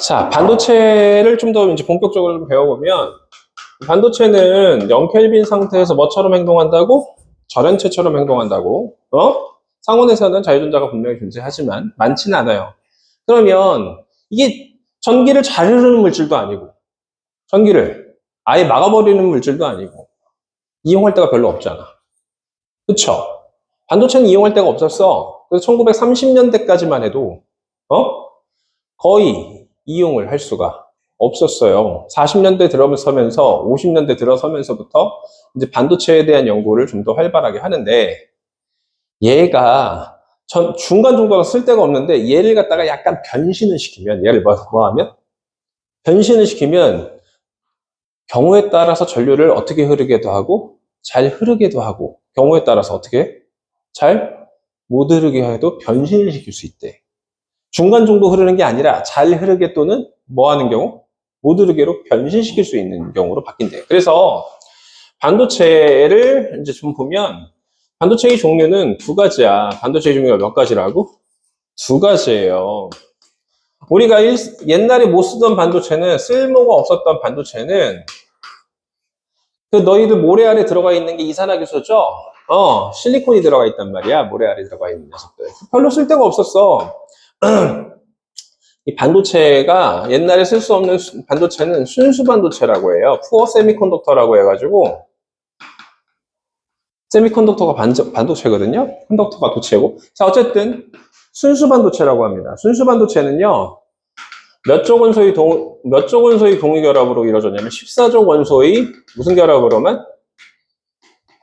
자, 반도체를 좀 더 이제 본격적으로 좀 배워보면, 반도체는 0켈빈 상태에서 뭐처럼 행동한다고? 절연체처럼 행동한다고. 상온에서는 자유전자가 분명히 존재하지만 많지는 않아요. 그러면 이게 전기를 잘 흐르는 물질도 아니고, 전기를 아예 막아버리는 물질도 아니고, 이용할 데가 별로 없잖아. 그쵸? 반도체는 이용할 데가 없었어. 그래서 1930년대까지만 해도, 거의 이용을 할 수가 없었어요. 40년대 들어서면서 50년대 들어서면서부터 이제 반도체에 대한 연구를 좀 더 활발하게 하는데, 얘가 중간 정도가 쓸데가 없는데 얘를 갖다가 약간 변신을 시키면, 얘를 뭐 하면? 변신을 시키면 경우에 따라서 전류를 어떻게 흐르게도 하고 잘 흐르게도 하고, 경우에 따라서 어떻게 잘 못 흐르게 해도 변신을 시킬 수 있대. 중간 정도 흐르는 게 아니라 잘 흐르게 또는 뭐 하는 경우? 못 흐르게로 변신시킬 수 있는 경우로 바뀐대. 그래서 반도체를 이제 좀 보면, 반도체의 종류는 두 가지야. 반도체의 종류가 몇 가지라고? 두 가지예요. 우리가 옛날에 못 쓰던 반도체는, 쓸모가 없었던 반도체는, 그 너희들 모래 아래 들어가 있는 게 이산화탄소죠? 실리콘이 들어가 있단 말이야. 모래 아래 들어가 있는 녀석들. 별로 쓸데가 없었어. 이 반도체가, 옛날에 쓸 수 없는 반도체는 순수 반도체라고 해요. 푸어 세미컨덕터라고 해가지고, 세미컨덕터가 반도체거든요. 컨덕터가 도체고. 자, 어쨌든 순수 반도체라고 합니다. 순수 반도체는요, 몇 쪽 원소의 공유 결합으로 이루어졌냐면 14족 원소의 무슨 결합으로만?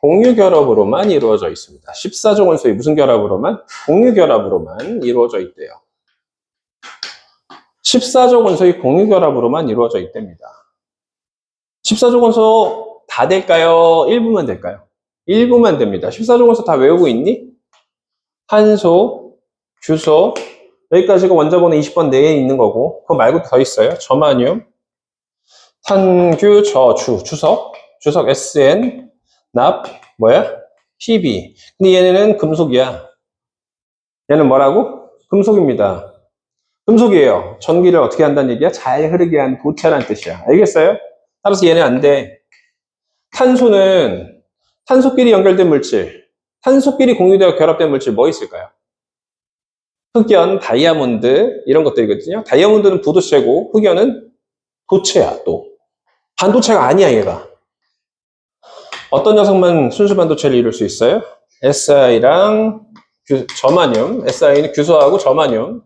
공유 결합으로만 이루어져 있습니다. 14족 원소의 무슨 결합으로만? 공유 결합으로만 이루어져 있대요. 14족 원소의 공유 결합으로만 이루어져 있답니다. 14족 원소 다 될까요? 일부만 될까요? 일부만 됩니다. 14족 원소 다 외우고 있니? 탄소, 규소, 여기까지가 원자번호 20번 내에 있는 거고, 그거 말고 더 있어요. 저마늄, 탄규, 주석 SN, 납, Pb. 근데 얘네는 금속이야. 얘는 뭐라고? 금속입니다. 금속이에요. 전기를 어떻게 한다는 얘기야? 잘 흐르게 하는 도체라는 뜻이야. 알겠어요? 따라서 얘는 안 돼. 탄소는 탄소끼리 연결된 물질, 탄소끼리 공유되어 결합된 물질 뭐 있을까요? 흑연, 다이아몬드 이런 것들이거든요. 다이아몬드는 부도체고 흑연은 도체야. 또 반도체가 아니야. 얘가 어떤 녀석만 순수 반도체를 이룰 수 있어요? Si랑 저마늄. Si는 규소하고 저마늄.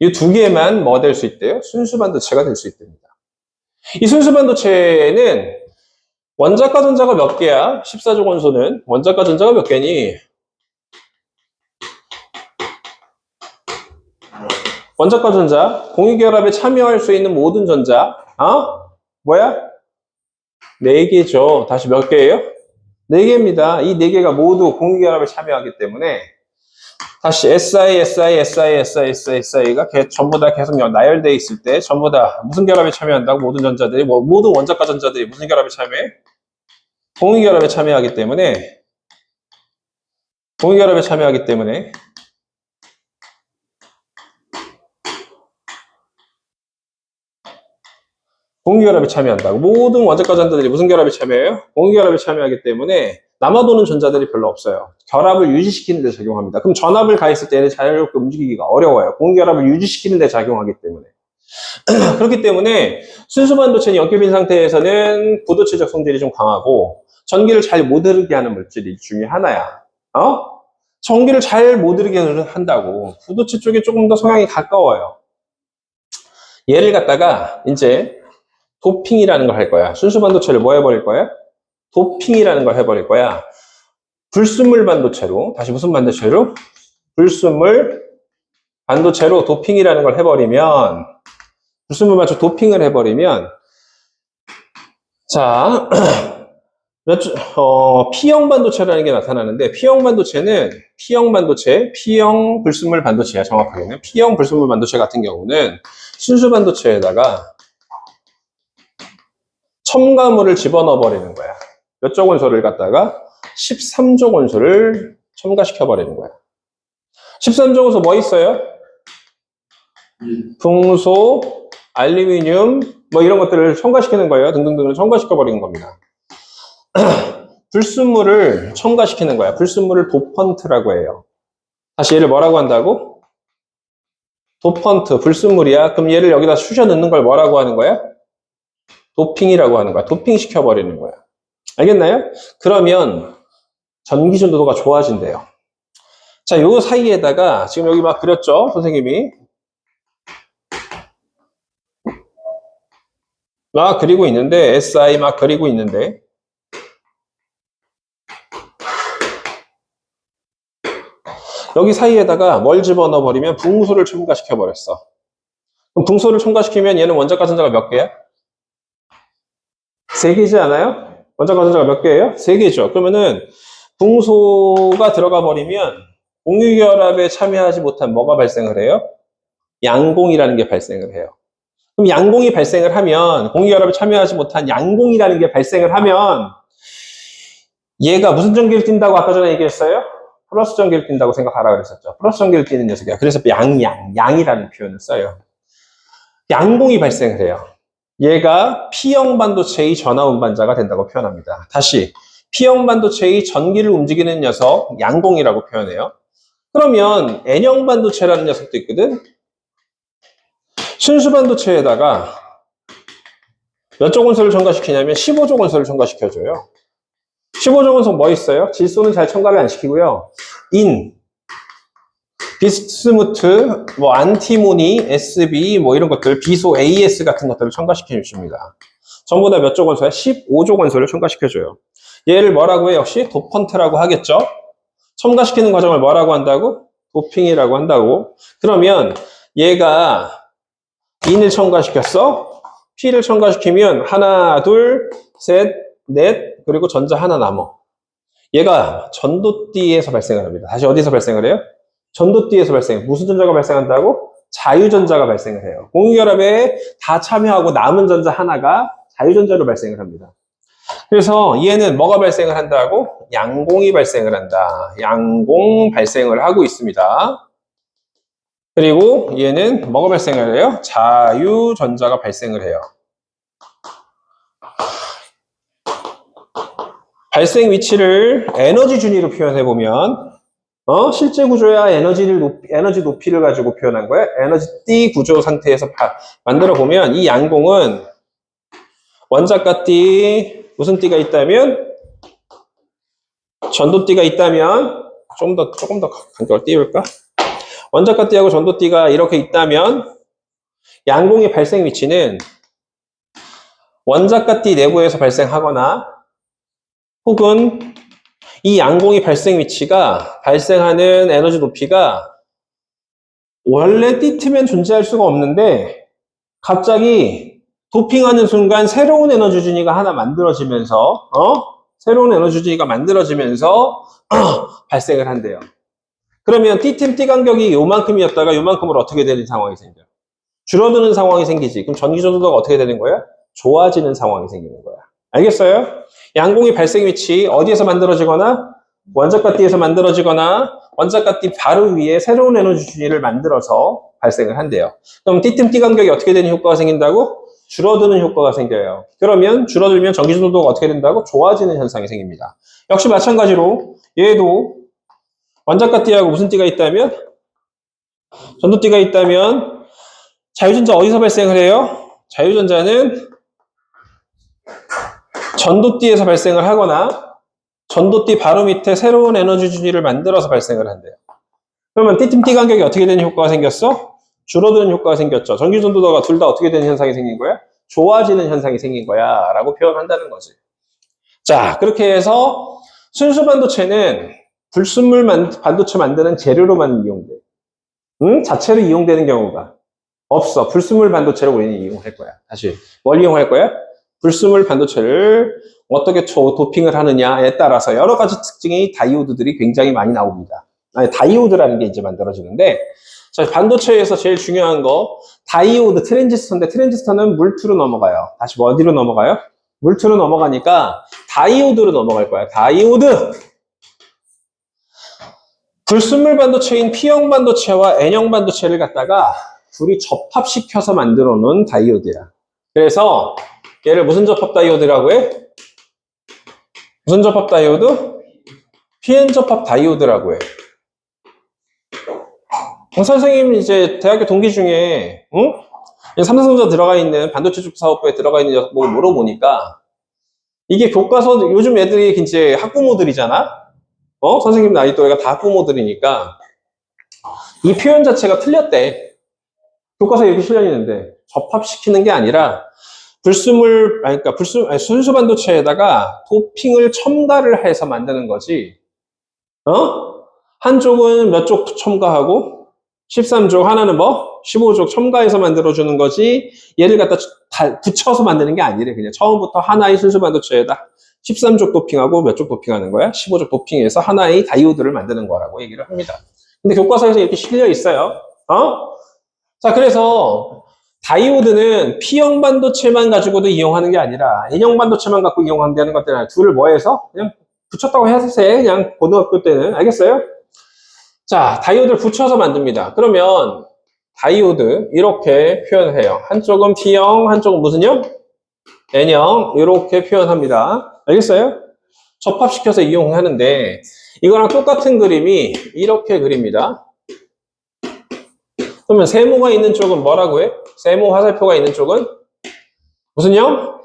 이 두 개만 뭐 될 수 있대요? 순수 반도체가 될 수 있답니다. 이 순수 반도체는 원자과 전자가 몇 개야? 14족 원소는 원자과 전자가 몇 개니? 원자과 전자, 공유결합에 참여할 수 있는 모든 전자, 뭐야? 4개죠. 다시 몇 개예요? 4개입니다. 이 4개가 모두 공유결합에 참여하기 때문에, 다시 Si가 전부 다 계속 나열되어 있을 때, 전부 다 무슨 결합에 참여한다고? 모든 전자들이, 모든 원자과 전자들이 무슨 결합에 참여해? 공유결합에 참여하기 때문에, 공유결합에 참여하기 때문에, 공유결합에 참여한다고. 모든 원자과 전자들이 무슨 결합에 참여해요? 공유결합에 참여하기 때문에 남아도는 전자들이 별로 없어요. 결합을 유지시키는 데 작용합니다. 그럼 전압을 가했을 때는 자유롭게 움직이기가 어려워요. 공유결합을 유지시키는 데 작용하기 때문에. 그렇기 때문에 순수 반도체는 연결빈 상태에서는 부도체적 성질이 좀 강하고, 전기를 잘 못 흐르게 하는 물질이 중에 하나야. 전기를 잘 못 흐르게 한다고. 부도체 쪽에 조금 더 성향이 가까워요. 얘를 갖다가 이제 도핑이라는 걸 할 거야. 순수 반도체를 뭐 해버릴 거야? 도핑이라는 걸 해버릴 거야. 불순물 반도체로, 다시 무슨 반도체로? 불순물 반도체로 도핑이라는 걸 해버리면, 불순물 반도체 도핑을 해버리면, 자, P형 반도체라는 게 나타나는데, P형 반도체는, P형 불순물 반도체야, 정확하게는. P형 불순물 반도체 같은 경우는 순수 반도체에다가 첨가물을 집어넣어 버리는 거야. 몇 족 원소를 갖다가 13족 원소를 첨가시켜 버리는 거야. 13족 원소 뭐 있어요? 풍소, 알루미늄, 뭐 이런 것들을 첨가시키는 거예요. 등등등을 첨가시켜 버리는 겁니다. 불순물을 첨가시키는 거야. 불순물을 도펀트라고 해요. 다시 얘를 뭐라고 한다고? 도펀트, 불순물이야. 그럼 얘를 여기다 쑤셔 넣는 걸 뭐라고 하는 거야? 도핑이라고 하는 거야. 도핑 시켜버리는 거야. 알겠나요? 그러면 전기 전도도가 좋아진대요. 자, 요 사이에다가 지금 여기 막 그렸죠? 선생님이. 막 그리고 있는데, SI 막 그리고 있는데, 여기 사이에다가 뭘 집어넣어 버리면 붕소를 첨가시켜 버렸어. 그럼 붕소를 첨가시키면 얘는 원자과 전자가 몇 개야? 3개지 않아요? 원자과 전자가 몇 개예요? 3개죠. 그러면은 붕소가 들어가 버리면 공유결합에 참여하지 못한 뭐가 발생을 해요? 양공이라는 게 발생을 해요. 그럼 양공이 발생을 하면, 공유결합에 참여하지 못한 양공이라는 게 발생을 하면 얘가 무슨 전기를 띈다고 아까 전에 얘기했어요? 플러스 전기를 띈다고 생각하라 그랬었죠. 플러스 전기를 띠는 녀석이야. 그래서 양이라는 표현을 써요. 양공이 발생을 해요. 얘가 P형 반도체의 전하 운반자가 된다고 표현합니다. 다시 P형 반도체의 전기를 움직이는 녀석 양공이라고 표현해요. 그러면 N형 반도체라는 녀석도 있거든. 순수 반도체에다가 몇 조 원소를 첨가시키냐면 15조 원소를 첨가시켜줘요. 15조 원소 뭐 있어요? 질소는 잘 첨가를 안 시키고요. 비스무트, 뭐 안티모니, SB 뭐 이런 것들, 비소 AS 같은 것들을 첨가시켜 주십니다. 전부 다 몇 조 원소야? 15조 원소를 첨가시켜줘요. 얘를 뭐라고 해? 역시 도펀트라고 하겠죠? 첨가시키는 과정을 뭐라고 한다고? 도핑이라고 한다고. 그러면 얘가 인을 첨가시켰어? P를 첨가시키면 하나, 둘, 셋, 넷, 그리고 전자 하나 남어. 얘가 전도띠에서 발생을 합니다. 다시 어디서 발생을 해요? 전도띠에서 발생. 무슨 전자가 발생한다고? 자유전자가 발생을 해요. 공유결합에 다 참여하고 남은 전자 하나가 자유전자로 발생을 합니다. 그래서 얘는 뭐가 발생을 한다고? 양공이 발생을 한다. 양공 발생을 하고 있습니다. 그리고 얘는 뭐가 발생을 해요? 자유전자가 발생을 해요. 발생 위치를 에너지 준위로 표현해보면 실제 구조야 에너지 높이를 가지고 표현한 거야. 에너지 띠 구조 상태에서 만들어 보면 이 양공은 원자과 띠, 무슨 띠가 있다면 전도띠가 있다면 조금 더 간격을 띄울까? 원자과 띠하고 전도띠가 이렇게 있다면 양공의 발생 위치는 원자과 띠 내부에서 발생하거나 혹은 이 양공의 발생 위치가 발생하는 에너지 높이가 원래 띠트면 존재할 수가 없는데 갑자기 도핑하는 순간 새로운 에너지 준위가 하나 만들어지면서 새로운 에너지 준위가 만들어지면서 발생을 한대요. 그러면 띠틈 띠 간격이 요만큼이었다가 요만큼으로 어떻게 되는 상황이 생겨요? 줄어드는 상황이 생기지. 그럼 전기 전도도가 어떻게 되는 거야? 좋아지는 상황이 생기는 거야. 알겠어요? 양공의 발생 위치 어디에서 만들어지거나 원자과 띠에서 만들어지거나 원자과 띠 바로 위에 새로운 에너지 준위를 만들어서 발생을 한대요. 그럼 띠틈 띠 간격이 어떻게 되는 효과가 생긴다고? 줄어드는 효과가 생겨요. 그러면 줄어들면 전기 전도도가 어떻게 된다고? 좋아지는 현상이 생깁니다. 역시 마찬가지로 얘도 원자과 띠하고 무슨 띠가 있다면 전도띠가 있다면 자유전자 어디서 발생을 해요? 자유전자는 전도띠에서 발생을 하거나 전도띠 바로 밑에 새로운 에너지 준위를 만들어서 발생을 한대요. 그러면 띠틈 띠 간격이 어떻게 되는 효과가 생겼어? 줄어드는 효과가 생겼죠. 전기 전도도가 둘 다 어떻게 되는 현상이 생긴 거야? 좋아지는 현상이 생긴 거야 라고 표현한다는 거지. 자, 그렇게 해서 순수 반도체는 불순물 반도체 만드는 재료로만 이용돼. 자체로 이용되는 경우가 없어. 불순물 반도체를 우리는 이용할 거야. 다시 뭘 이용할 거야? 불순물 반도체를 어떻게 도핑을 하느냐에 따라서 여러 가지 특징의 다이오드들이 굉장히 많이 나옵니다. 아니, 다이오드라는 게 이제 만들어지는데, 자, 반도체에서 제일 중요한 거, 다이오드, 트랜지스터인데, 트랜지스터는 물투로 넘어가요. 다시 뭐 어디로 넘어가요? 물투로 넘어가니까 다이오드로 넘어갈 거야. 다이오드! 불순물 반도체인 P형 반도체와 N형 반도체를 갖다가 둘이 접합시켜서 만들어 놓은 다이오드야. 그래서 얘를 무슨 접합 다이오드라고 해? 무슨 접합 다이오드? PN 접합 다이오드라고 해. 선생님 이제 대학교 동기 중에 삼성전자 들어가 있는 반도체 쪽 사업부에 들어가 있는 녀석 보고 물어보니까 이게 교과서 요즘 애들이 이제 학부모들이잖아. 선생님 나이 또래가 다 학부모들이니까 이 표현 자체가 틀렸대. 교과서에 이렇게 실려 있는데 접합시키는 게 아니라 순수 반도체에다가 도핑을 첨가를 해서 만드는 거지. 한쪽은 몇 쪽 첨가하고 13쪽 하나는 15쪽 첨가해서 만들어주는 거지 얘를 갖다 붙여서 만드는 게 아니래. 그냥 처음부터 하나의 순수 반도체에다 13쪽 도핑하고 몇 쪽 도핑하는 거야? 15쪽 도핑해서 하나의 다이오드를 만드는 거라고 얘기를 합니다. 근데 교과서에서 이렇게 실려 있어요. 자, 그래서 다이오드는 P형 반도체만 가지고도 이용하는 게 아니라 N형 반도체만 갖고 이용한다는 것들은 둘을 뭐해서 그냥 붙였다고 해서 그냥 고등학교 때는 알겠어요? 자, 다이오드를 붙여서 만듭니다. 그러면 다이오드 이렇게 표현해요. 한쪽은 P형, 한쪽은 무슨 형? N형 이렇게 표현합니다. 알겠어요? 접합시켜서 이용하는데 이거랑 똑같은 그림이 이렇게 그립니다. 그러면 세모가 있는 쪽은 뭐라고 해? 세모 화살표가 있는 쪽은 무슨 형?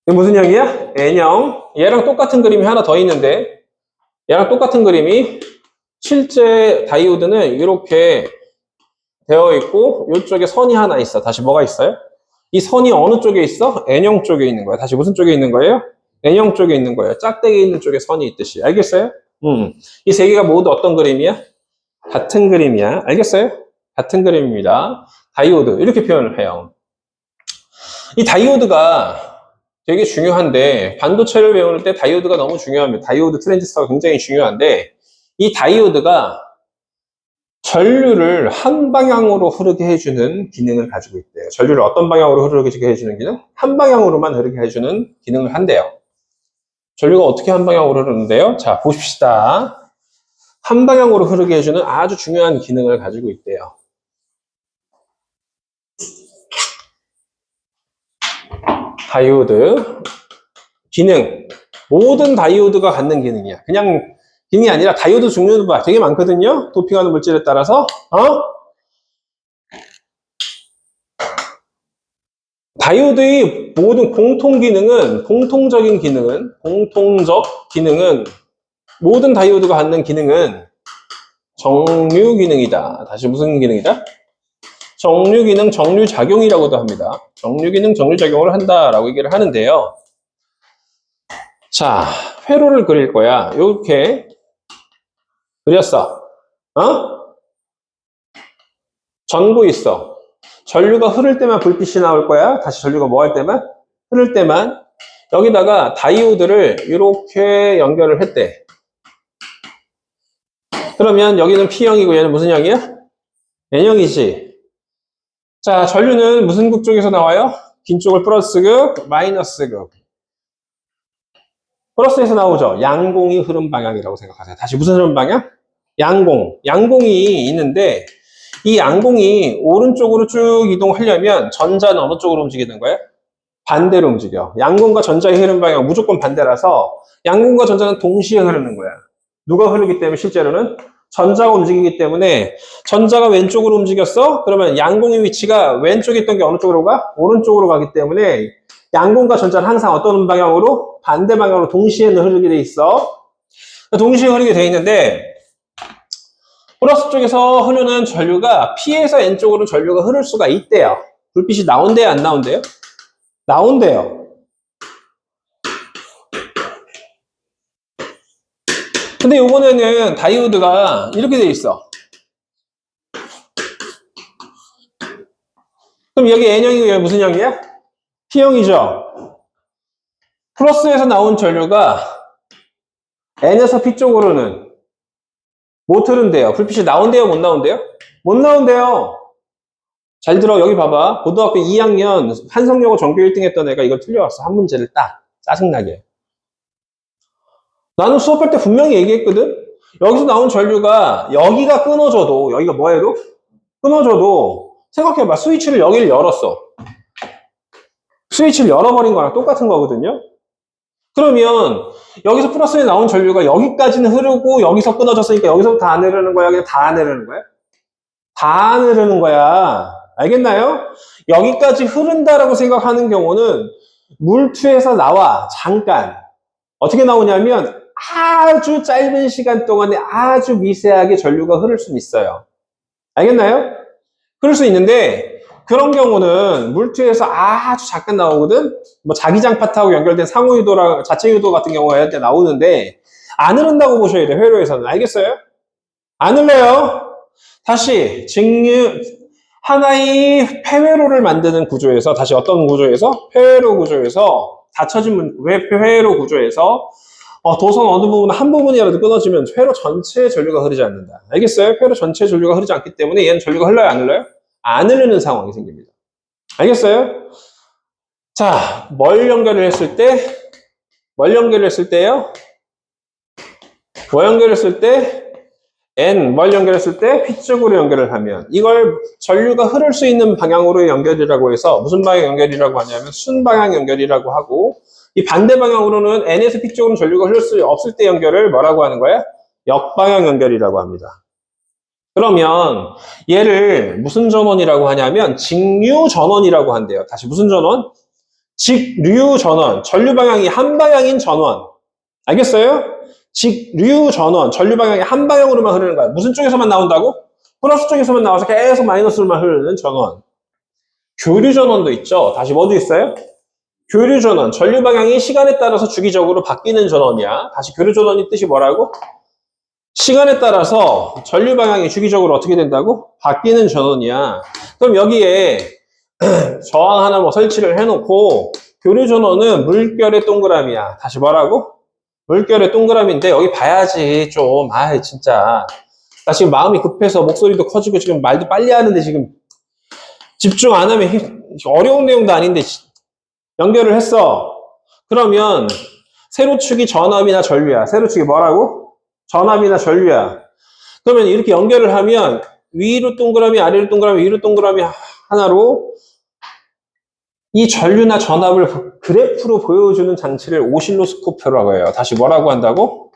이게 무슨 형이야? N형. 얘랑 똑같은 그림이 하나 더 있는데 얘랑 똑같은 그림이 실제 다이오드는 이렇게 되어 있고 이쪽에 선이 하나 있어. 다시 뭐가 있어요? 이 선이 어느 쪽에 있어? N형 쪽에 있는 거야. 다시 무슨 쪽에 있는 거예요? N형 쪽에 있는 거예요. 짝대기 있는 쪽에 선이 있듯이. 알겠어요? 이 세 개가 모두 어떤 그림이야? 같은 그림이야. 알겠어요? 같은 그림입니다. 다이오드 이렇게 표현을 해요. 이 다이오드가 되게 중요한데 반도체를 배울 때 다이오드가 너무 중요합니다. 다이오드 트랜지스터가 굉장히 중요한데 이 다이오드가 전류를 한 방향으로 흐르게 해주는 기능을 가지고 있대요. 전류를 어떤 방향으로 흐르게 해주는 기능? 한 방향으로만 흐르게 해주는 기능을 한대요. 전류가 어떻게 한 방향으로 흐르는데요? 자, 보십시다. 한 방향으로 흐르게 해주는 아주 중요한 기능을 가지고 있대요. 다이오드 기능. 모든 다이오드가 갖는 기능이야. 그냥 기능이 아니라 다이오드 종류도 되게 많거든요. 도핑하는 물질에 따라서. 다이오드의 모든 공통적 기능은 모든 다이오드가 갖는 기능은 정류 기능이다. 다시 무슨 기능이다? 정류 기능, 정류 작용이라고도 합니다. 정류 기능, 정류 작용을 한다라고 얘기를 하는데요. 자, 회로를 그릴 거야. 이렇게 그렸어. 전구 있어. 전류가 흐를 때만 불빛이 나올 거야. 다시 전류가 뭐 할 때만? 흐를 때만. 여기다가 다이오드를 이렇게 연결을 했대. 그러면 여기는 P형이고 얘는 무슨 형이야? N형이지. 자, 전류는 무슨 극 쪽에서 나와요? 긴 쪽을 플러스극, 마이너스극. 플러스에서 나오죠. 양공이 흐름 방향이라고 생각하세요. 다시 무슨 흐름 방향? 양공. 양공이 있는데 이 양공이 오른쪽으로 쭉 이동하려면 전자는 어느 쪽으로 움직이는 거예요? 반대로 움직여. 양공과 전자의 흐름 방향은 무조건 반대라서 양공과 전자는 동시에 흐르는 거야. 누가 흐르기 때문에 실제로는? 전자가 움직이기 때문에 전자가 왼쪽으로 움직였어? 그러면 양공의 위치가 왼쪽에 있던 게 어느 쪽으로 가? 오른쪽으로 가기 때문에 양공과 전자는 항상 어떤 방향으로? 반대 방향으로 동시에 흐르게 돼 있어. 동시에 흐르게 돼 있는데 플러스 쪽에서 흐르는 전류가 P에서 N 쪽으로 전류가 흐를 수가 있대요. 불빛이 나온대요, 안 나온대요? 나온대요. 근데 이번에는 다이오드가 이렇게 돼 있어. 그럼 여기 N형이고 여기 무슨 형이야? P형이죠. 플러스에서 나온 전류가 N에서 P 쪽으로는 못 흐른대요. 불빛이 나온대요, 못 나온대요? 못 나온대요. 잘 들어, 여기 봐봐. 고등학교 2학년 한성여고 전교 1등 했던 애가 이걸 틀려왔어. 한 문제를 딱. 짜증나게. 나는 수업할 때 분명히 얘기했거든? 여기서 나온 전류가 여기가 끊어져도, 여기가 뭐해도? 끊어져도 생각해봐. 스위치를 여기를 열었어. 스위치를 열어버린 거랑 똑같은 거거든요. 그러면 여기서 플러스에 나온 전류가 여기까지는 흐르고 여기서 끊어졌으니까 여기서부터 안 흐르는 거야? 그냥 다 안 흐르는 거야? 다 안 흐르는 거야. 알겠나요? 여기까지 흐른다라고 생각하는 경우는 물투에서 나와. 잠깐. 어떻게 나오냐면 아주 짧은 시간 동안에 아주 미세하게 전류가 흐를 수 있어요. 알겠나요? 흐를 수 있는데 그런 경우는 물투에서 아주 잠깐 나오거든. 뭐 자기장파트하고 연결된 상호유도랑 자체유도 같은 경우가 이때 나오는데 안 흐른다고 보셔야 돼요. 회로에서는. 알겠어요? 안 흘러요. 다시 직류 하나의 폐회로를 만드는 구조에서 다시 어떤 구조에서 폐회로 구조에서 닫혀진 폐회로 구조에서 도선 어느 부분 한 부분이라도 끊어지면 회로 전체의 전류가 흐르지 않는다. 알겠어요? 회로 전체의 전류가 흐르지 않기 때문에 얘는 전류가 흘러요, 안 흘러요? 안 흐르는 상황이 생깁니다. 알겠어요? 자, 뭘 연결을 했을 때? 뭘 연결을 했을 때요? 뭐 연결했을 때? 뭘 연결했을 때? P쪽으로 연결을 하면 이걸 전류가 흐를 수 있는 방향으로 연결이라고 해서 무슨 방향 연결이라고 하냐면 순방향 연결이라고 하고 이 반대 방향으로는 N에서 P쪽으로는 전류가 흐를 수 없을 때 연결을 뭐라고 하는 거야? 역방향 연결이라고 합니다. 그러면 얘를 무슨 전원이라고 하냐면 직류 전원이라고 한대요. 다시 무슨 전원? 직류 전원. 전류 방향이 한 방향인 전원. 알겠어요? 직류 전원. 전류 방향이 한 방향으로만 흐르는 거야. 무슨 쪽에서만 나온다고? 플러스 쪽에서만 나와서 계속 마이너스로만 흐르는 전원. 교류 전원도 있죠. 다시 뭐도 있어요? 교류 전원. 전류 방향이 시간에 따라서 주기적으로 바뀌는 전원이야. 다시 교류 전원이 뜻이 뭐라고? 시간에 따라서 전류 방향이 주기적으로 어떻게 된다고? 바뀌는 전원이야. 그럼 여기에 저항 하나 뭐 설치를 해놓고 교류 전원은 물결의 동그라미야. 다시 뭐라고? 물결의 동그라미인데 여기 봐야지 좀. 진짜 나 지금 마음이 급해서 목소리도 커지고 지금 말도 빨리 하는데 지금 집중 안 하면 어려운 내용도 아닌데 연결을 했어. 그러면 세로축이 전압이나 전류야. 세로축이 뭐라고? 전압이나 전류야. 그러면 이렇게 연결을 하면 위로 동그라미, 아래로 동그라미, 위로 동그라미 하나로 이 전류나 전압을 그래프로 보여주는 장치를 오실로스코프라고 해요. 다시 뭐라고 한다고?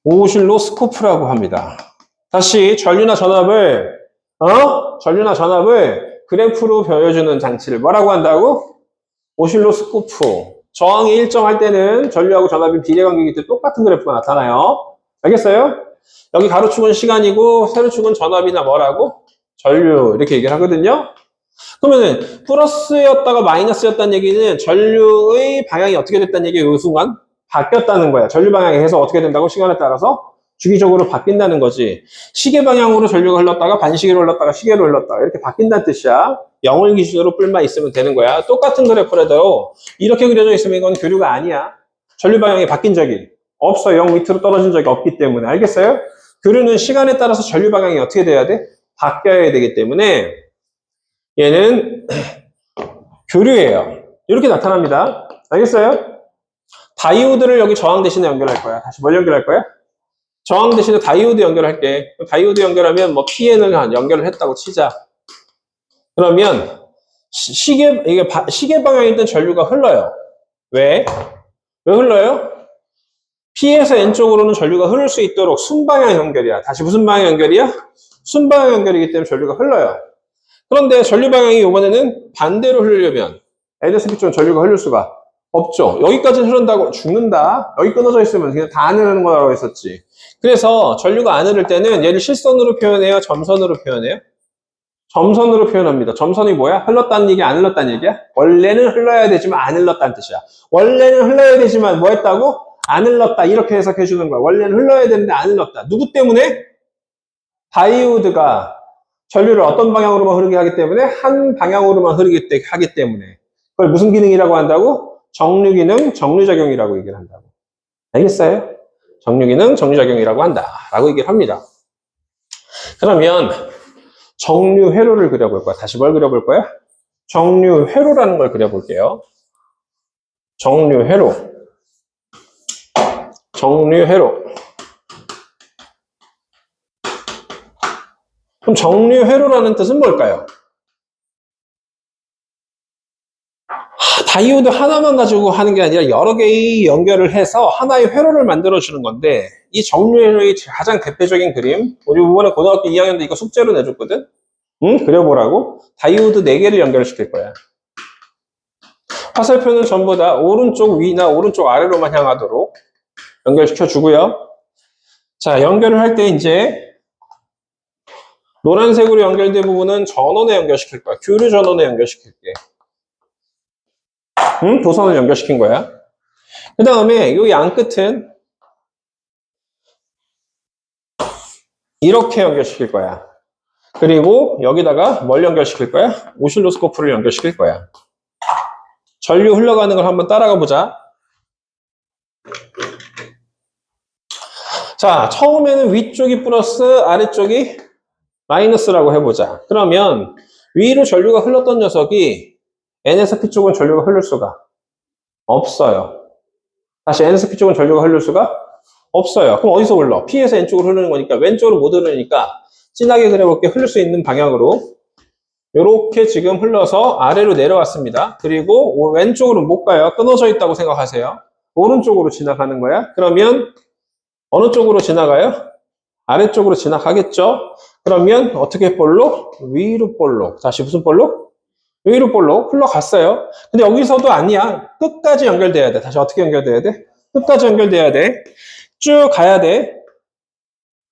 오실로스코프라고 합니다. 다시 전류나 전압을 그래프로 보여주는 장치를 뭐라고 한다고? 오실로스코프. 저항이 일정할 때는 전류하고 전압이 비례관계이기 때문에 똑같은 그래프가 나타나요. 알겠어요? 여기 가로축은 시간이고 세로축은 전압이나 뭐라고? 전류 이렇게 얘기를 하거든요. 그러면은 플러스였다가 마이너스였다는 얘기는 전류의 방향이 어떻게 됐다는 얘기가 이 순간 바뀌었다는 거야. 전류 방향이 계속 어떻게 된다고? 시간에 따라서 주기적으로 바뀐다는 거지. 시계 방향으로 전류가 흘렀다가 반시계로 흘렀다가 시계로 흘렀다가 이렇게 바뀐다는 뜻이야. 0을 기준으로 뿔만 있으면 되는 거야. 똑같은 그래프라도 이렇게 그려져 있으면 이건 교류가 아니야. 전류 방향이 바뀐 적이 없어. 0 밑으로 떨어진 적이 없기 때문에. 알겠어요? 교류는 시간에 따라서 전류 방향이 어떻게 돼야 돼? 바뀌어야 되기 때문에 얘는 교류예요. 이렇게 나타납니다. 알겠어요? 다이오드를 여기 저항 대신에 연결할 거야. 다시 뭘 연결할 거야? 저항 대신에 다이오드 연결할게. 다이오드 연결하면 뭐 PN을 연결을 했다고 치자. 그러면 시계 방향에 있던 전류가 흘러요. 왜? 왜 흘러요? P에서 N쪽으로는 전류가 흐를 수 있도록 순방향 연결이야. 다시 무슨 방향 연결이야? 순방향 연결이기 때문에 전류가 흘러요. 그런데 전류 방향이 이번에는 반대로 흐르려면 N에서 P 쪽은 전류가 흐를 수가 없죠. 여기까지는 흐른다고 죽는다. 여기 끊어져 있으면 그냥 다 안 흐르는 거라고 했었지. 그래서 전류가 안 흐를 때는 얘를 실선으로 표현해요? 점선으로 표현해요? 점선으로 표현합니다. 점선이 뭐야? 흘렀다는 얘기, 안 흘렀다는 얘기야? 원래는 흘러야 되지만 안 흘렀다는 뜻이야. 원래는 흘러야 되지만 뭐 했다고? 안 흘렀다. 이렇게 해석해 주는 거야. 원래는 흘러야 되는데 안 흘렀다. 누구 때문에? 다이오드가 전류를 어떤 방향으로만 흐르게 하기 때문에 한 방향으로만 흐르게 하기 때문에 그걸 무슨 기능이라고 한다고? 정류기능, 정류작용이라고 얘기를 한다고. 알겠어요? 정류기능, 정류작용이라고 한다. 라고 얘기를 합니다. 그러면 정류회로를 그려볼 거야. 다시 뭘 그려볼 거야? 정류회로라는 걸 그려볼게요. 정류회로. 정류회로. 그럼 정류 회로라는 뜻은 뭘까요? 다이오드 하나만 가지고 하는 게 아니라 여러 개의 연결을 해서 하나의 회로를 만들어주는 건데, 이 정류 회로의 가장 대표적인 그림, 우리 이번에 고등학교 2학년 때 이거 숙제로 내줬거든? 응? 그려보라고. 다이오드 4개를 연결시킬 거야. 화살표는 전부 다 오른쪽 위나 오른쪽 아래로만 향하도록 연결시켜 주고요. 자, 연결을 할 때 이제 노란색으로 연결된 부분은 전원에 연결시킬 거야. 교류 전원에 연결시킬게. 응? 도선을 연결시킨 거야. 그 다음에 이 양 끝은 이렇게 연결시킬 거야. 그리고 여기다가 뭘 연결시킬 거야? 오실로스코프를 연결시킬 거야. 전류 흘러가는 걸 한번 따라가 보자. 자, 처음에는 위쪽이 플러스, 아래쪽이 마이너스라고 해보자. 그러면 위로 전류가 흘렀던 녀석이 N에서 P 쪽은 전류가 흐를 수가 없어요. 다시 N에서 P 쪽은 전류가 흐를 수가 없어요. 그럼 어디서 흘러? P에서 N 쪽으로 흐르는 거니까 왼쪽으로 못 흐르니까 진하게 그려볼게. 흐를 수 있는 방향으로 이렇게 지금 흘러서 아래로 내려왔습니다. 그리고 왼쪽으로 못 가요. 끊어져 있다고 생각하세요. 오른쪽으로 지나가는 거야. 그러면 어느 쪽으로 지나가요? 아래쪽으로 지나가겠죠? 그러면 어떻게 볼록? 위로 볼록. 다시 무슨 볼록? 위로 볼록 흘러갔어요. 근데 여기서도 아니야. 끝까지 연결돼야 돼. 다시 어떻게 연결돼야 돼? 끝까지 연결돼야 돼. 쭉 가야 돼.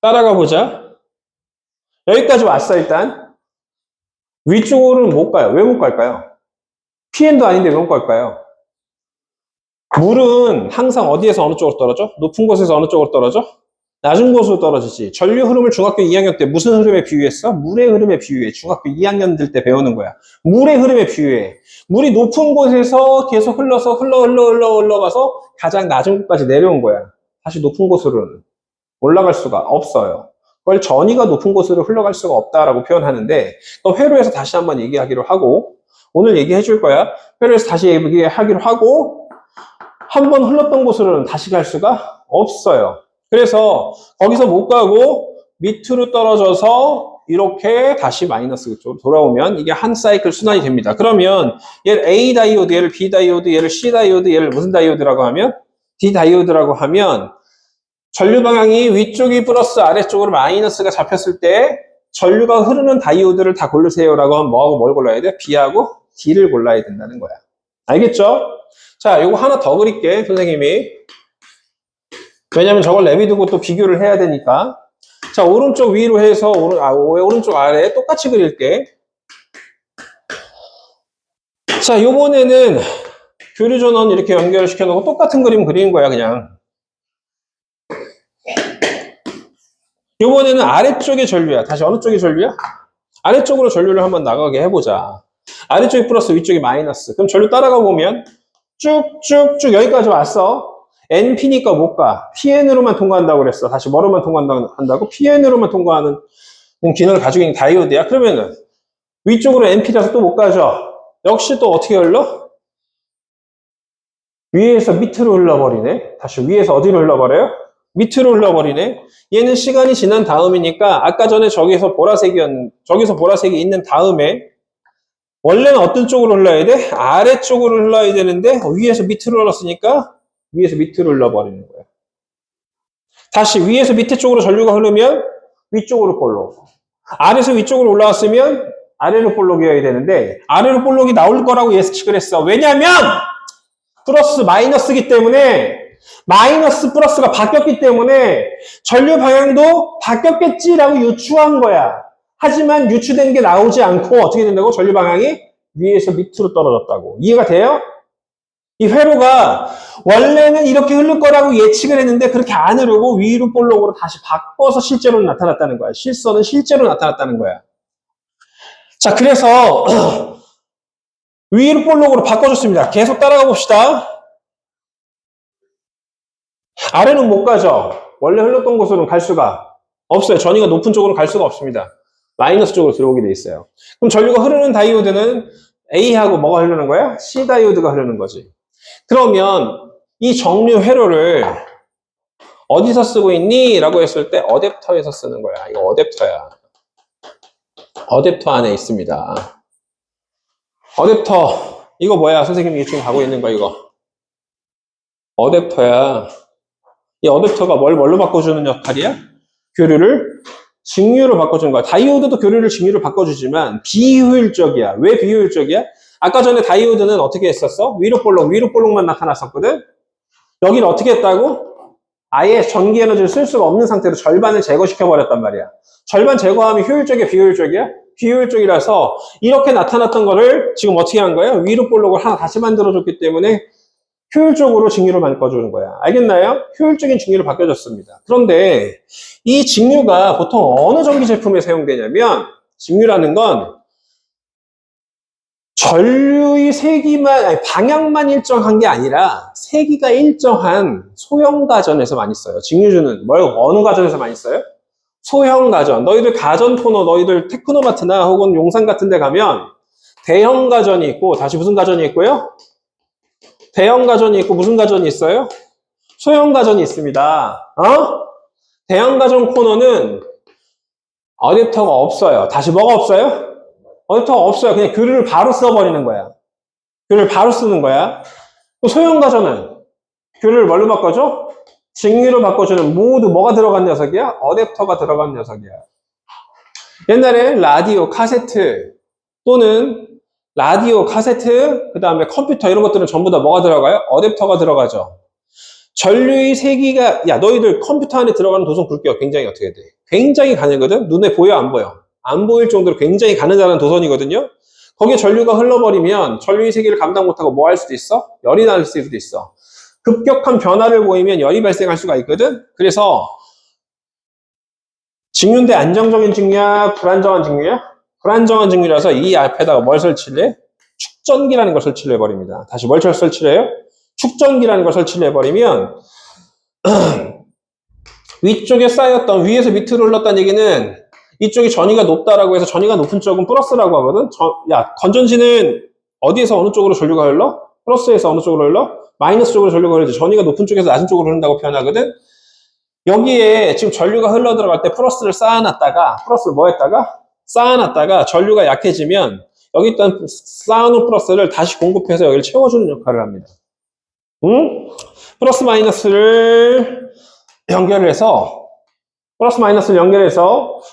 따라가 보자. 여기까지 왔어, 일단. 위쪽으로는 못 가요. 왜 못 갈까요? PN도 아닌데 왜 못 갈까요? 물은 항상 어디에서 어느 쪽으로 떨어져? 높은 곳에서 어느 쪽으로 떨어져? 낮은 곳으로 떨어지지. 전류 흐름을 중학교 2학년 때 무슨 흐름에 비유했어? 물의 흐름에 비유해. 중학교 2학년들 때 배우는 거야. 물의 흐름에 비유해. 물이 높은 곳에서 계속 흘러서 흘러가서 가장 낮은 곳까지 내려온 거야. 다시 높은 곳으로는 올라갈 수가 없어요. 그걸 전위가 높은 곳으로 흘러갈 수가 없다라고 표현하는데, 또 회로에서 다시 한번 얘기하기로 하고, 오늘 얘기해 줄 거야. 회로에서 다시 얘기하기로 하고, 한번 흘렀던 곳으로는 다시 갈 수가 없어요. 그래서 거기서 못 가고 밑으로 떨어져서 이렇게 다시 마이너스 쪽으로 돌아오면 이게 한 사이클 순환이 됩니다. 그러면 얘를 A 다이오드, 얘를 B 다이오드, 얘를 C 다이오드, 얘를 무슨 다이오드라고 하면? D 다이오드라고 하면 전류 방향이 위쪽이 플러스 아래쪽으로 마이너스가 잡혔을 때 전류가 흐르는 다이오드를 다 고르세요라고 하면 뭐하고 뭘 골라야 돼? B하고 D를 골라야 된다는 거야. 알겠죠? 자, 요거 하나 더 그릴게, 선생님이. 왜냐면 저걸 내비두고 또 비교를 해야 되니까. 자, 오른쪽 위로 해서, 오른쪽 아래 똑같이 그릴게. 자, 요번에는 교류전원 이렇게 연결시켜 놓고 똑같은 그림 그리는 거야, 그냥. 요번에는 아래쪽에 전류야. 다시 어느 쪽에 전류야? 아래쪽으로 전류를 한번 나가게 해보자. 아래쪽이 플러스, 위쪽이 마이너스. 그럼 전류 따라가 보면 쭉쭉쭉 여기까지 왔어. NP니까 못 가. PN으로만 통과한다고 그랬어. 다시 뭐로만 통과한다고? PN으로만 통과하는 기능을 가지고 있는 다이오드야. 그러면은 위쪽으로 NP라서 또 못 가죠. 역시 또 어떻게 흘러? 위에서 밑으로 흘러버리네. 다시 위에서 어디로 흘러버려요? 밑으로 흘러버리네. 얘는 시간이 지난 다음이니까 아까 전에 저기서 보라색이 있는 다음에 원래는 어떤 쪽으로 흘러야 돼? 아래쪽으로 흘러야 되는데 위에서 밑으로 흘렀으니까 위에서 밑으로 흘러버리는 거야. 다시 위에서 밑에 쪽으로 전류가 흐르면 위쪽으로 볼록. 아래에서 위쪽으로 올라왔으면 아래로 볼록이어야 되는데 아래로 볼록이 나올 거라고 예측을 했어. 왜냐면 플러스 마이너스기 때문에 마이너스 플러스가 바뀌었기 때문에 전류 방향도 바뀌었겠지라고 유추한 거야. 하지만 유추된 게 나오지 않고 어떻게 된다고? 전류 방향이 위에서 밑으로 떨어졌다고. 이해가 돼요? 이 회로가 원래는 이렇게 흐를 거라고 예측을 했는데 그렇게 안 흐르고 위로 볼록으로 다시 바꿔서 실제로 나타났다는 거야. 실선은 실제로 나타났다는 거야. 자, 그래서 위로 볼록으로 바꿔줬습니다. 계속 따라가 봅시다. 아래는 못 가죠. 원래 흘렀던 곳으로는 갈 수가 없어요. 전위가 높은 쪽으로 갈 수가 없습니다. 마이너스 쪽으로 들어오게 돼 있어요. 그럼 전류가 흐르는 다이오드는 A하고 뭐가 흐르는 거야? C 다이오드가 흐르는 거지. 그러면 이 정류 회로를 어디서 쓰고 있니? 라고 했을 때 어댑터에서 쓰는 거야. 이거 어댑터야. 어댑터 안에 있습니다. 어댑터. 이거 뭐야? 선생님이 지금 하고 있는 거, 이거. 어댑터야. 이 어댑터가 뭘로 바꿔주는 역할이야? 교류를 직류로 바꿔주는 거야. 다이오드도 교류를 직류로 바꿔주지만 비효율적이야. 왜 비효율적이야? 아까 전에 다이오드는 어떻게 했었어? 위로 볼록만 나타났었거든? 여기를 어떻게 했다고? 아예 전기 에너지를 쓸 수가 없는 상태로 절반을 제거시켜버렸단 말이야. 절반 제거하면 효율적이야, 비효율적이야? 비효율적이라서 이렇게 나타났던 거를 지금 어떻게 한 거예요? 위로 볼록을 하나 다시 만들어줬기 때문에 효율적으로 직류를 바꿔주는 거야. 알겠나요? 효율적인 직류를 바꿔줬습니다. 그런데 이 직류가 보통 어느 전기 제품에 사용되냐면 직류라는 건 전류의 세기만, 아니, 방향만 일정한 게 아니라 세기가 일정한 소형 가전에서 많이 써요. 직류주는 어느 가전에서 많이 써요? 소형 가전. 너희들 가전 코너, 너희들 테크노마트나 혹은 용산 같은 데 가면 대형 가전이 있고, 다시 무슨 가전이 있고요? 대형 가전이 있고 무슨 가전이 있어요? 소형 가전이 있습니다. 대형 가전 코너는 어댑터가 없어요. 다시 뭐가 없어요? 어댑터가 없어요. 그냥 교류를 바로 써버리는 거야. 교류를 바로 쓰는 거야. 소형 가전은 교류를 뭘로 바꿔줘? 직류로 바꿔주는 모두 뭐가 들어간 녀석이야? 어댑터가 들어간 녀석이야. 옛날에 라디오, 카세트 또는 라디오, 카세트, 그 다음에 컴퓨터 이런 것들은 전부 다 뭐가 들어가요? 어댑터가 들어가죠. 전류의 세기가, 야, 너희들 컴퓨터 안에 들어가는 도선 굵기가 굉장히 어떻게 돼? 굉장히 가늘거든? 눈에 보여, 안 보여? 안 보일 정도로 굉장히 가느다란 도선이거든요? 거기에 전류가 흘러버리면 전류의 세기를 감당 못하고 뭐 할 수도 있어? 열이 날 수도 있어. 급격한 변화를 보이면 열이 발생할 수가 있거든? 그래서 직류인데 안정적인 직류야? 불안정한 직류야? 불안정한 직류라서 이 앞에다가 뭘 설치를 해? 축전기라는 걸 설치를 해버립니다. 다시 뭘 설치를 해요? 축전기라는 걸 설치를 해버리면 위쪽에 쌓였던, 위에서 밑으로 흘렀다는 얘기는 이쪽이 전위가 높다라고 해서 전위가 높은 쪽은 플러스라고 하거든? 야, 건전지는 어디에서 어느 쪽으로 전류가 흘러? 플러스에서 어느 쪽으로 흘러? 마이너스 쪽으로 전류가 흐르지. 전위가 높은 쪽에서 낮은 쪽으로 흐른다고 표현하거든? 여기에 지금 전류가 흘러 들어갈 때 플러스를 쌓아놨다가, 플러스를 뭐 했다가? 쌓아놨다가 전류가 약해지면 여기 있던 쌓아놓은 플러스를 다시 공급해서 여기를 채워주는 역할을 합니다. 응? 플러스 마이너스를 연결해서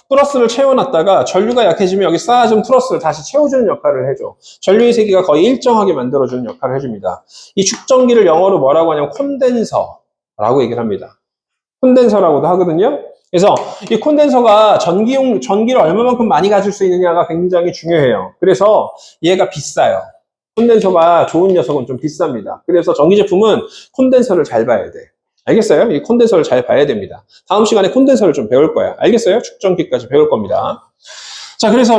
플러스를 채워놨다가 전류가 약해지면 여기 쌓아준 플러스를 다시 채워주는 역할을 해줘. 전류의 세기가 거의 일정하게 만들어주는 역할을 해줍니다. 이 축전기를 영어로 뭐라고 하냐면 콘덴서라고 얘기를 합니다. 콘덴서라고도 하거든요. 그래서 이 콘덴서가 전기를 얼마만큼 많이 가질 수 있느냐가 굉장히 중요해요. 그래서 얘가 비싸요. 콘덴서가 좋은 녀석은 좀 비쌉니다. 그래서 전기 제품은 콘덴서를 잘 봐야 돼. 알겠어요? 이 콘덴서를 잘 봐야 됩니다. 다음 시간에 콘덴서를 좀 배울 거야. 알겠어요? 축전기까지 배울 겁니다. 자, 그래서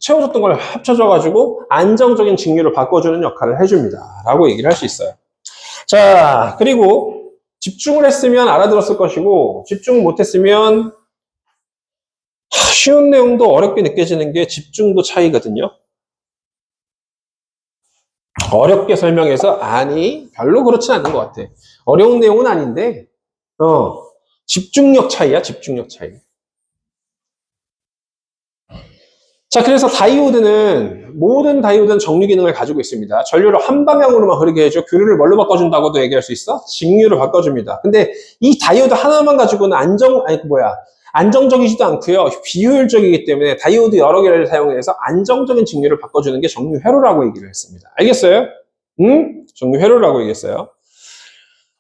채워졌던 걸 합쳐져가지고 안정적인 직류를 바꿔주는 역할을 해줍니다. 라고 얘기를 할 수 있어요. 자, 그리고 집중을 했으면 알아들었을 것이고 집중을 못했으면 쉬운 내용도 어렵게 느껴지는 게 집중도 차이거든요. 어렵게 설명해서 아니 별로 그렇진 않은 것 같아. 어려운 내용은 아닌데 집중력 차이야. 집중력 차이. 자, 그래서 모든 다이오드는 정류 기능을 가지고 있습니다. 전류를 한 방향으로만 흐르게 해줘. 교류를 뭘로 바꿔준다고도 얘기할 수 있어? 직류를 바꿔줍니다. 근데 이 다이오드 하나만 가지고는 안정적이지도 않고요. 비효율적이기 때문에 다이오드 여러 개를 사용해서 안정적인 직류를 바꿔주는 게 정류 회로라고 얘기를 했습니다. 알겠어요? 응? 정류 회로라고 얘기했어요.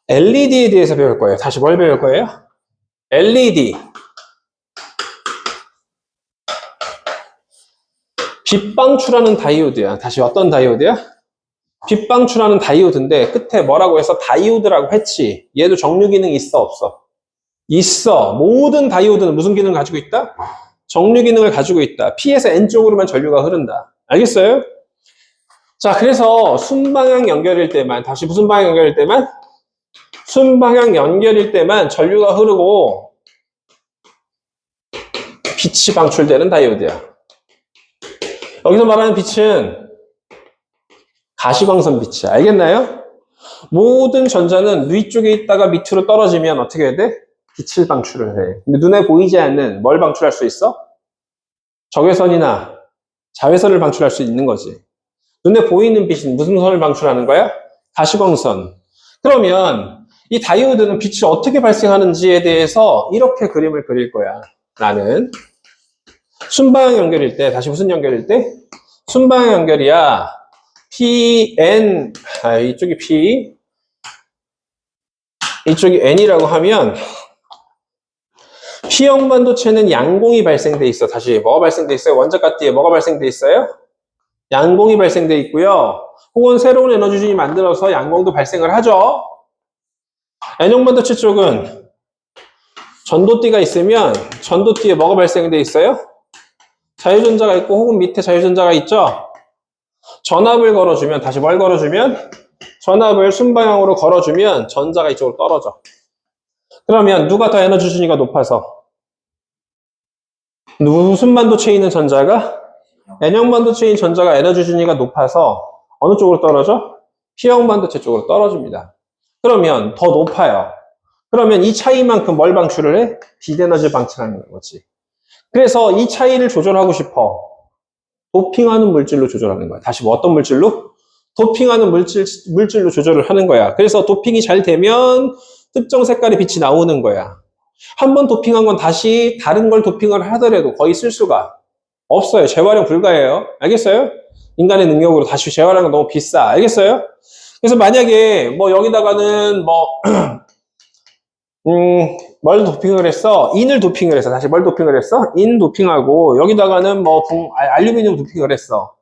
LED에 대해서 배울 거예요. 다시 뭘 배울 거예요? LED. 빛 방출하는 다이오드야. 다시 어떤 다이오드야? 빛 방출하는 다이오드인데 끝에 뭐라고 해서 다이오드라고 했지. 얘도 정류 기능이 있어, 없어? 있어. 모든 다이오드는 무슨 기능을 가지고 있다? 정류 기능을 가지고 있다. P에서 N 쪽으로만 전류가 흐른다. 알겠어요? 자, 그래서 순방향 연결일 때만, 다시 무슨 방향 연결일 때만? 순방향 연결일 때만 전류가 흐르고 빛이 방출되는 다이오드야. 여기서 말하는 빛은 가시광선 빛이야. 알겠나요? 모든 전자는 위쪽에 있다가 밑으로 떨어지면 어떻게 해야 돼? 빛을 방출을 해. 근데 눈에 보이지 않는 뭘 방출할 수 있어? 적외선이나 자외선을 방출할 수 있는 거지. 눈에 보이는 빛은 무슨 선을 방출하는 거야? 가시광선. 그러면 이 다이오드는 빛이 어떻게 발생하는지에 대해서 이렇게 그림을 그릴 거야. 나는 순방향 연결일 때, 다시 무슨 연결일 때? 순방향 연결이야. PN, 이쪽이 P, 이쪽이 N이라고 하면 P형 반도체는 양공이 발생돼 있어. 다시 뭐가 발생돼 있어요? 원자가 띠에 뭐가 발생돼 있어요? 양공이 발생돼 있고요. 혹은 새로운 에너지준이 만들어서 양공도 발생을 하죠. N형 반도체 쪽은 전도띠가 있으면 전도띠에 뭐가 발생돼 있어요? 자유전자가 있고 혹은 밑에 자유전자가 있죠. 전압을 걸어주면, 다시 뭘 걸어주면? 전압을 순방향으로 걸어주면 전자가 이쪽으로 떨어져. 그러면 누가 더 에너지 준위가 높아서? 무슨 반도체에 있는 전자가? N형 반도체인 전자가 에너지 준위가 높아서 어느 쪽으로 떨어져? P형 반도체 쪽으로 떨어집니다. 그러면 더 높아요. 그러면 이 차이만큼 뭘 방출을 해? 빛 에너지 방출하는 거지. 그래서 이 차이를 조절하고 싶어. 도핑하는 물질로 조절하는 거야. 다시 뭐 어떤 물질로? 도핑하는 물질로 조절을 하는 거야. 그래서 도핑이 잘 되면 특정 색깔의 빛이 나오는 거야. 한 번 도핑한 건 다시 다른 걸 도핑을 하더라도 거의 쓸 수가 없어요. 재활용 불가해요. 알겠어요? 인간의 능력으로 다시 재활용은 너무 비싸. 알겠어요? 그래서 만약에 뭐 여기다가는 뭐 뭘 도핑을 했어? 인을 도핑을 했어. 다시 뭘 도핑을 했어? 인 도핑하고 여기다가는 뭐 알루미늄 도핑을 했어.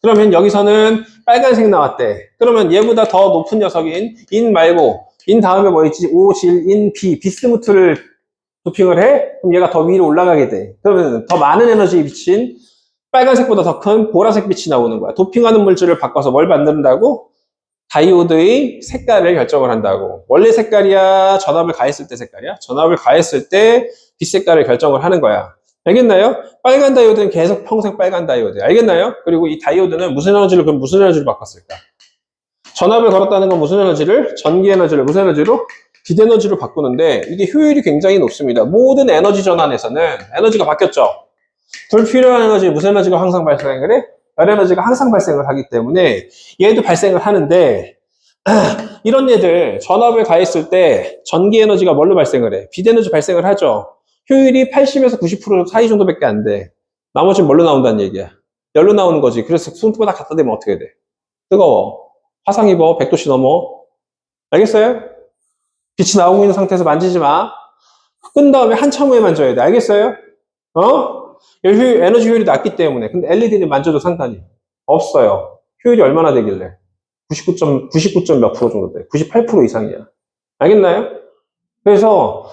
그러면 여기서는 빨간색 나왔대. 그러면 얘보다 더 높은 녀석인 인 말고 인 다음에 뭐 있지? 오, 질, 인, 비, 비스무트를 도핑을 해? 그럼 얘가 더 위로 올라가게 돼. 그러면 더 많은 에너지에 비친 빨간색보다 더 큰 보라색 빛이 나오는 거야. 도핑하는 물질을 바꿔서 뭘 만든다고? 다이오드의 색깔을 결정을 한다고. 원래 색깔이야? 전압을 가했을 때 색깔이야? 전압을 가했을 때 빛 색깔을 결정을 하는 거야. 알겠나요? 빨간 다이오드는 계속 평생 빨간 다이오드. 알겠나요? 그리고 이 다이오드는 무슨 에너지를 그럼 무슨 에너지를 바꿨을까? 전압을 걸었다는 건 무슨 에너지를? 전기 에너지를 무슨 에너지로? 빛 에너지로 바꾸는데 이게 효율이 굉장히 높습니다. 모든 에너지 전환에서는 에너지가 바뀌었죠. 불필요한 에너지, 무슨 에너지가 항상 발생을 해? 열 에너지가 항상 발생을 하기 때문에 얘도 발생을 하는데 이런 얘들 전압을 가했을 때 전기 에너지가 뭘로 발생을 해? 빛 에너지 발생을 하죠. 효율이 80에서 90% 사이 정도밖에 안 돼. 나머지는 뭘로 나온다는 얘기야? 열로 나오는 거지. 그래서 손톱에다 갖다 대면 어떻게 돼? 뜨거워. 화상 입어. 100도씨 넘어. 알겠어요? 빛이 나오고 있는 상태에서 만지지 마. 끈 다음에 한참 후에 만져야 돼. 알겠어요? 에너지 효율이 낮기 때문에. 근데 LED는 만져도 상관이 없어요. 효율이 얼마나 되길래? 99. 몇 프로 정도 돼. 98% 이상이야. 알겠나요? 그래서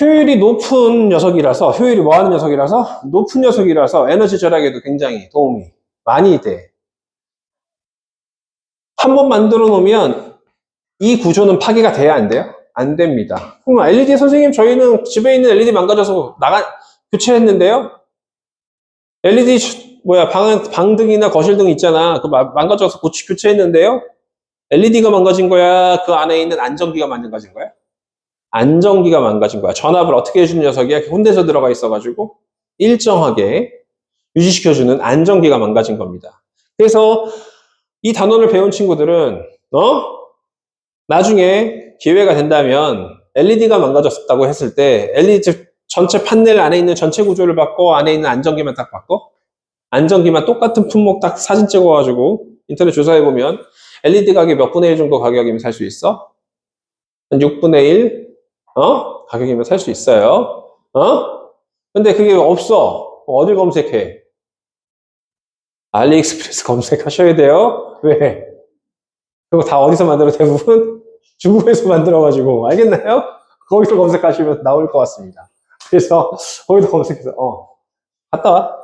효율이 높은 녀석이라서, 효율이 뭐 하는 녀석이라서? 높은 녀석이라서 에너지 절약에도 굉장히 도움이 많이 돼. 한번 만들어 놓으면 이 구조는 파괴가 돼야 안 돼요? 안 됩니다. 그럼 LED 선생님, 저희는 집에 있는 LED 망가져서 교체했는데요? LED, 방등이나 거실등 있잖아. 그 망가져서 교체했는데요? LED가 망가진 거야? 그 안에 있는 안전기가 망가진 거야? 안전기가 망가진 거야. 전압을 어떻게 해주는 녀석이야? 혼대서 들어가 있어가지고 일정하게 유지시켜주는 안전기가 망가진 겁니다. 그래서 이 단원을 배운 친구들은, 나중에 기회가 된다면 LED가 망가졌다고 했을 때 LED 전체 판넬 안에 있는 전체 구조를 바꿔 안에 있는 안전기만 딱 바꿔? 안전기만 똑같은 품목 딱 사진 찍어가지고 인터넷 조사해보면 LED 가격 몇 분의 1 정도 가격이면 살 수 있어? 한 6분의 1? 가격이면 살 수 있어요. 근데 그게 없어. 어딜 검색해? 알리익스프레스 검색하셔야 돼요. 왜? 그거 다 어디서 만들어? 대부분 중국에서 만들어가지고. 알겠나요? 거기서 검색하시면 나올 것 같습니다. 그래서 거기서 검색해서, 갔다 와.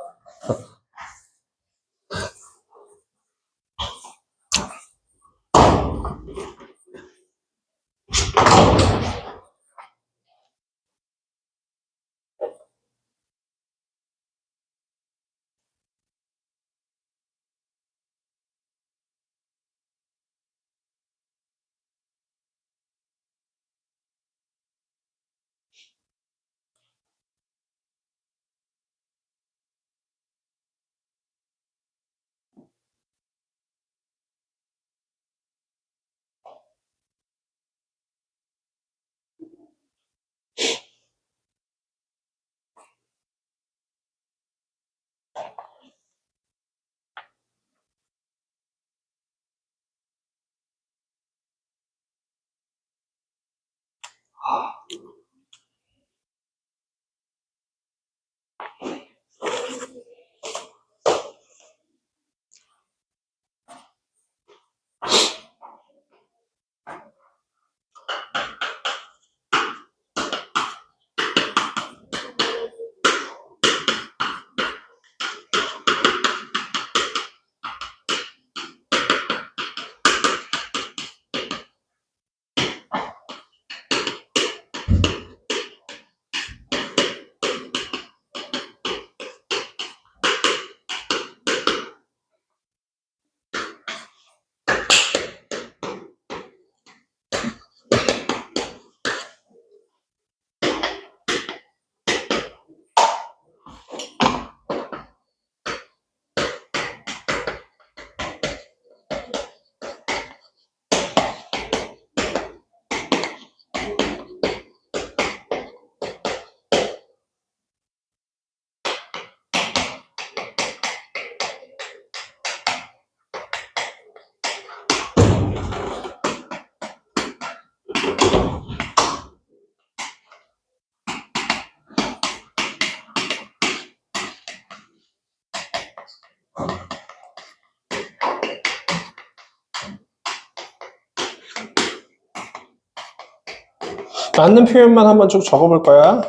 맞는 표현만 한번 쭉 적어볼 거야.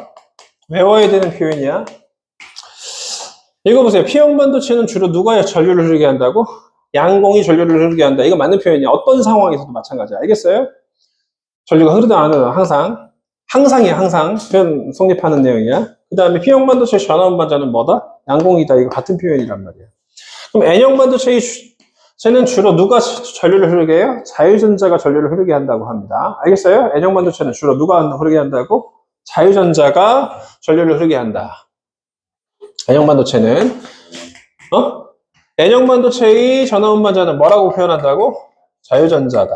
외워야 되는 표현이야. 읽어보세요. P형 반도체는 주로 누가 전류를 흐르게 한다고? 양공이 전류를 흐르게 한다. 이거 맞는 표현이야. 어떤 상황에서도 마찬가지야. 알겠어요? 전류가 흐르다 안 흐르다 항상. 항상이야, 항상. 표현 성립하는 내용이야. 그 다음에 P형 반도체 전원 반자는 뭐다? 양공이다. 이거 같은 표현이란 말이야. 그럼 N형 반도체의 쟤는 주로 누가 전류를 흐르게 해요? 자유전자가 전류를 흐르게 한다고 합니다. 알겠어요? N형 반도체는 주로 누가 흐르게 한다고? 자유전자가 전류를 흐르게 한다. N형 반도체는 N형 반도체의 전원 반자는 뭐라고 표현한다고? 자유전자다.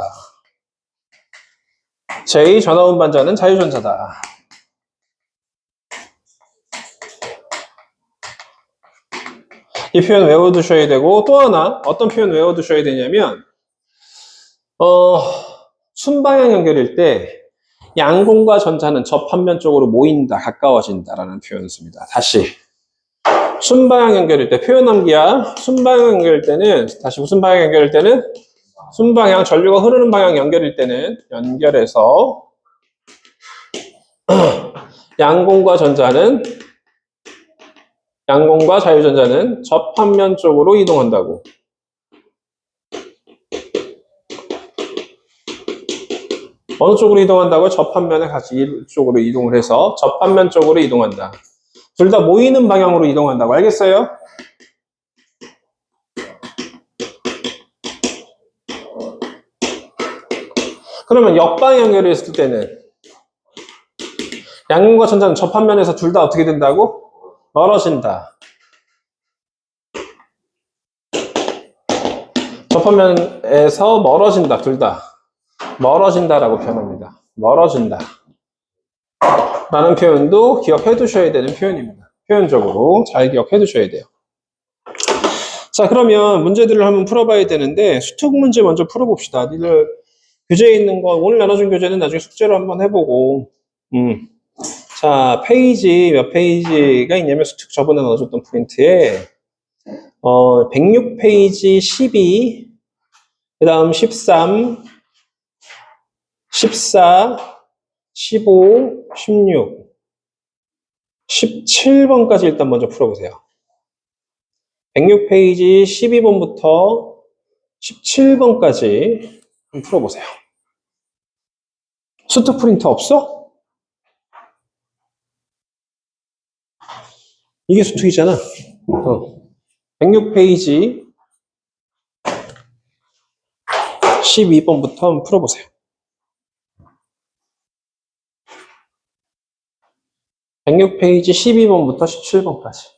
제2 전원 반자는 자유전자다. 이 표현 외워두셔야 되고, 또 하나 어떤 표현 외워두셔야 되냐면 순방향 연결일 때 양공과 전자는 접합면 쪽으로 모인다, 가까워진다라는 표현을 씁니다. 다시 순방향 연결일 때 표현 암기야. 순방향 연결일 때는 다시 무슨 방향 연결일 때는 순방향, 전류가 흐르는 방향 연결일 때는 연결해서 양공과 자유전자는 접합면 쪽으로 이동한다고. 어느 쪽으로 이동한다고요? 접합면에 같이 이쪽으로 이동을 해서 접합면 쪽으로 이동한다. 둘 다 모이는 방향으로 이동한다고. 알겠어요? 그러면 역방향 연결했을 때는 양공과 전자는 접합면에서 둘 다 어떻게 된다고? 멀어진다. 접합면에서 멀어진다. 둘 다. 멀어진다라고 표현합니다. 멀어진다. 라는 표현도 기억해 두셔야 되는 표현입니다. 표현적으로 잘 기억해 두셔야 돼요. 자, 그러면 문제들을 한번 풀어봐야 되는데 수특 문제 먼저 풀어봅시다. 니들 교재에 있는 거 오늘 나눠준 교재는 나중에 숙제로 한번 해보고 자, 페이지 몇 페이지가 있냐면 수특 저번에 나눠줬던 프린트에 106페이지 12, 그 다음 13, 14, 15, 16, 17번까지 일단 먼저 풀어보세요. 106페이지 12번부터 17번까지 풀어보세요. 수특 프린터 없어? 이게 수특이잖아. 106페이지 12번부터 한번 풀어보세요. 106페이지 12번부터 17번까지.